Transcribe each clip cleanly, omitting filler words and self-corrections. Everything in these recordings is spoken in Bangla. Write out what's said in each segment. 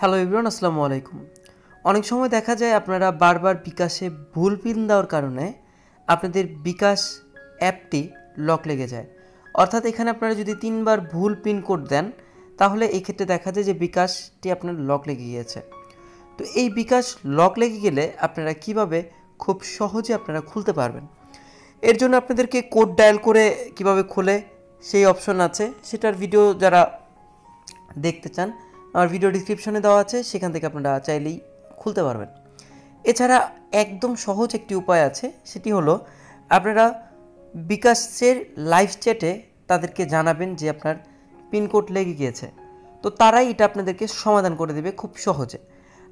হ্যালো এভরিওয়ান, আসসালামু আলাইকুম। অনেক সময় দেখা যায় আপনারা বারবার বিকাশে ভুল পিন দেওয়ার কারণে আপনাদের বিকাশ অ্যাপটি লক লেগে যায়। অর্থাৎ এখানে আপনারা যদি 3বার ভুল পিন কোড দেন তাহলে এই ক্ষেত্রে দেখা যায় যে বিকাশটি আপনার লক লেগে গিয়েছে। তো এই বিকাশ লক লেগে গেলে আপনারা কিভাবে খুব সহজে আপনারা খুলতে পারবেন, এর জন্য আপনাদেরকে কোড ডায়াল করে কিভাবে খোলে সেই অপশন আছে। সেটার ভিডিও যারা দেখতে চান আমার ভিডিও ডিসক্রিপশনে দেওয়া আছে, সেখান থেকে আপনারা চাইলেই খুলতে পারবেন। এছাড়া একদম সহজ একটি উপায় আছে, সেটি হলো আপনারা বিকাশের লাইভ চ্যাটে তাদেরকে জানাবেন যে আপনার পিনকোড লেগে গিয়েছে, তো তারাই এটা আপনাদেরকে সমাধান করে দেবে খুব সহজে।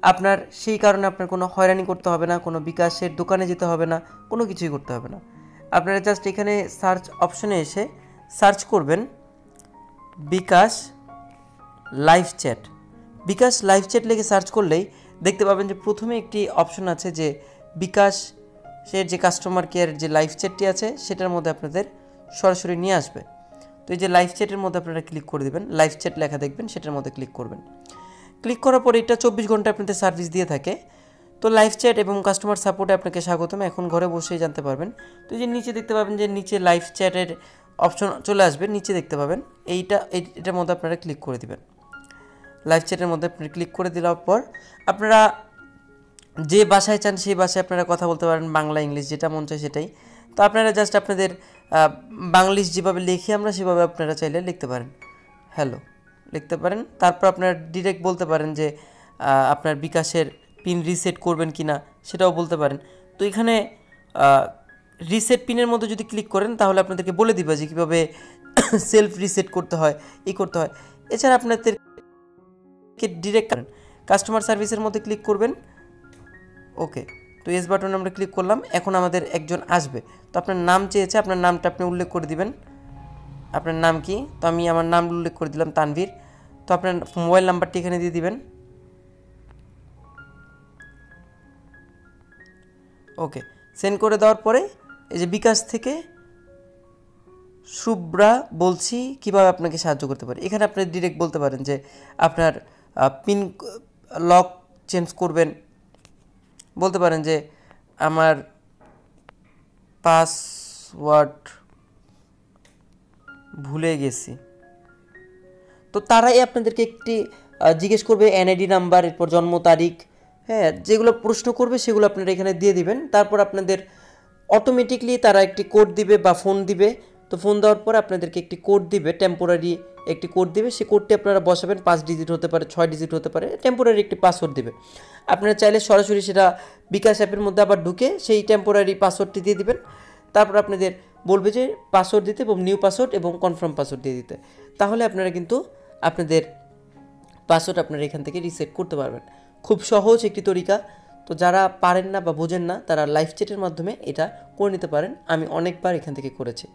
আপনার সেই কারণে আপনার কোনো হয়রানি করতে হবে না, কোনো বিকাশের দোকানে যেতে হবে না, কোনো কিছুই করতে হবে না। আপনারা জাস্ট এখানে সার্চ অপশনে এসে সার্চ করবেন বিকাশ লাইভ চ্যাট। বিকাশ লাইভ চ্যাট লিখে সার্চ করলেই দেখতে পাবেন যে প্রথমে একটি অপশন আছে যে বিকাশের যে কাস্টমার কেয়ার যে লাইভ চ্যাটটি আছে সেটার মধ্যে আপনাদের সরাসরি নিয়ে আসবে। তো এই যে লাইভ চ্যাটের মধ্যে আপনারা ক্লিক করে দেবেন, লাইভ চ্যাট লেখা দেখবেন, সেটার মধ্যে ক্লিক করবেন। ক্লিক করার পরে এটা 24 ঘন্টা আপনাদের সার্ভিস দিয়ে থাকে। তো লাইভ চ্যাট এবং কাস্টমার সাপোর্টে আপনাকে স্বাগতম, এখন ঘরে বসেই জানতে পারবেন। তো এই যে নিচে দেখতে পাবেন যে নিচে লাইভ চ্যাটের অপশন চলে আসবে, নিচে দেখতে পাবেন এটার মধ্যে আপনারা ক্লিক করে দেবেন। লাইভ চ্যাটের মধ্যে আপনি ক্লিক করে দেওয়ার পর আপনারা যে ভাষায় চান সেই ভাষায় আপনারা কথা বলতে পারেন, বাংলা ইংলিশ যেটা মন চায় সেটাই। তো আপনারা জাস্ট আপনাদের বাংলিশ যেভাবে লিখি আমরা সেভাবে আপনারা চাইলে লিখতে পারেন, হ্যালো লিখতে পারেন। তারপর আপনারা ডিরেক্ট বলতে পারেন যে আপনার বিকাশের পিন রিসেট করবেন কি না সেটাও বলতে পারেন। তো এখানে রিসেট পিনের মধ্যে যদি ক্লিক করেন তাহলে আপনাদেরকে বলে দিবে যে কীভাবে সেলফ রিসেট করতে হয়, করতে হয়। এছাড়া আপনাদের ডিরেক্ট কাস্টমার সার্ভিসের মধ্যে ক্লিক করবেন। ওকে, তো এস বাটনে আমরা ক্লিক করলাম। এখন আমাদের একজন আসবে, তো আপনার নাম চেয়েছে, আপনার নামটা আপনি উল্লেখ করে দিবেন। আপনার নাম কি? তো আমি আমার নাম উল্লেখ করে দিলাম তানভীর। তো আপনার মোবাইল নাম্বারটি এখানে দিয়ে দিবেন। ওকে, সেন্ড করে দেওয়ার পরে এই যে বিকাশ থেকে শুভ্রা বলছি, কীভাবে আপনাকে সাহায্য করতে পারি। এখানে আপনি ডিরেক্ট বলতে পারেন যে আপনার পিন লক চেঞ্জ করবেন, বলতে পারেন যে আমার পাসওয়ার্ড ভুলে গেছি। তো তারাই আপনাদেরকে একটি জিজ্ঞেস করবে এনআইডি নাম্বার, এরপর জন্ম তারিখ, হ্যাঁ যেগুলো প্রশ্ন করবে সেগুলো আপনারা এখানে দিয়ে দিবেন। তারপর আপনাদের অটোমেটিকলি তারা একটি কোড দিবে বা ফোন দিবে। তো ফোন দেওয়ার পর আপনাদেরকে একটি কোড দিবে, টেম্পোরারি একটি কোড দিবে। সেই কোডটি আপনারা বসাবেন, 5 ডিজিট হতে পারে, 6 ডিজিট হতে পারে। টেম্পোরারি একটি পাসওয়ার্ড দিবে। আপনারা চাইলে সরাসরি সেটা বিকাশ অ্যাপের মধ্যে আবার ঢুকে সেই টেম্পোরারি পাসওয়ার্ডটি দিয়ে দিবেন। তারপর আপনাদের বলবে যে পাসওয়ার্ড দিতে এবং নিউ পাসওয়ার্ড এবং কনফার্ম পাসওয়ার্ড দিয়ে দিতে। তাহলে আপনারা কিন্তু আপনাদের পাসওয়ার্ড আপনারা এখান থেকে রিসেট করতে পারবেন। খুব সহজ একটি তরিকা। তো যারা পারেন না বা বোঝেন না তারা লাইভ চ্যাটের মাধ্যমে এটা করে নিতে পারেন। আমি অনেকবার এখান থেকে করেছি।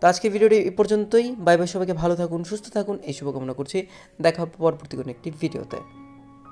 তো আজকে ভিডিওটি এই পর্যন্তই। বাই বাই, সবাইকে ভালো থাকুন, সুস্থ থাকুন এই শুভকামনা করছি। দেখা হবে পরবর্তী কোনো একটি ভিডিওতে।